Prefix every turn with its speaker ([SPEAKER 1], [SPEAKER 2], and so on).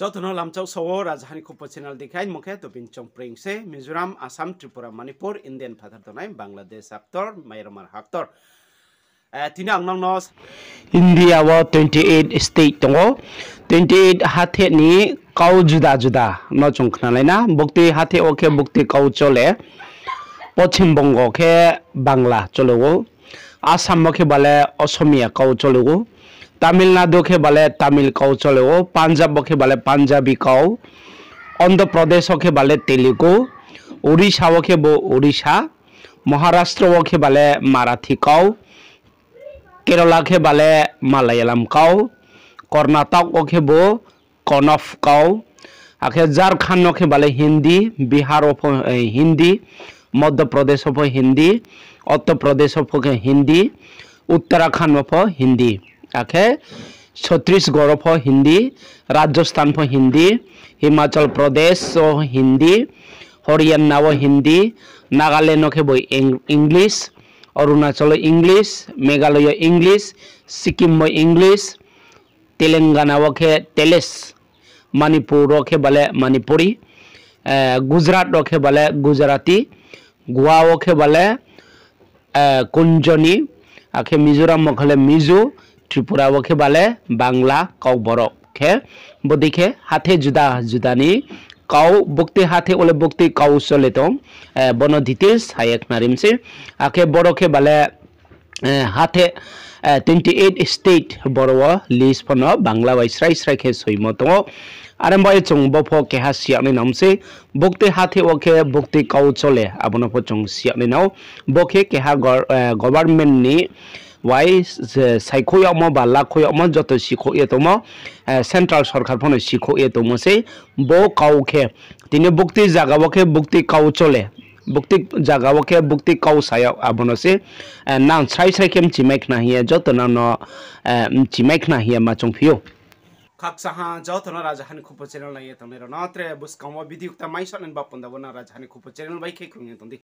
[SPEAKER 1] Jotono lamchau sawo rajhani ko channel dikhai mukhe to pinchong pringse Mizoram Assam Tripura Manipur Indian phatar tonai Bangladesh actor Myanmar actor tina angnang nos
[SPEAKER 2] India wa 28 state tongo 28 hathe ni kau juda juda no chungkhna laina bukti hathe oke bukti kau chole Paschim Bongo ke Bangla chologo Assam ke bale Asomia kau chologo Tamil Nadu ke bale Tamil kau chologo Punjab ke bale Punjabi kau Andhra Pradesh ke bale Telugu Odisha ke bo Odisha Maharashtra ke bale Marathi kau Kerala ke bale Malayalam kau Karnataka ke bo Kannada kau akhe Jharkhand ke bale Hindi Bihar Hindi Madhya Pradesh Hindi Uttar Pradesh Hindi Uttarakhand Hindi akhe Chhattisgarh Hindi Rajasthan Hindi Himachal Pradesh Hindi Haryana Hindi Nagaland ke bo English Arunachal English, Meghalaya English, Sikkim English, Telangana ke Teles, Manipur ke bale Manipuri, Gujarat ke bale Gujarati, Goa ke bale Kunjani, akhe Mizoram ke Mizo, Tripura ke bale Bangla kau borok ke, bodike hathe juda judani kau bukti hathe ole bukti kau soletong bono details hayek narimse ake boro ke bale hathe 28 state boro list pono bangla bai srai srai ke soimoto arambai chung bopho ke hasia ni namse bukti hathe oke bukti kau chole abono pho chung sia ni nau bokhe ke ha government ni wai saikhoya mo ba lakhoya mo joto sikho e tomo central sarkar phono sikho e tomo se bo kau khe tini bukti jaga ke bukti kau chole bukti jaga ke bukti kau saya abono se nang sai sai kem chimek na hiya joto na no chimek na hiya ma chung phio
[SPEAKER 1] kaksaha jotono rajhani ko channel na ye tonero natre bus kamo video ta mai sonen bapunda bona rajhani ko channel bai ke krungye tondi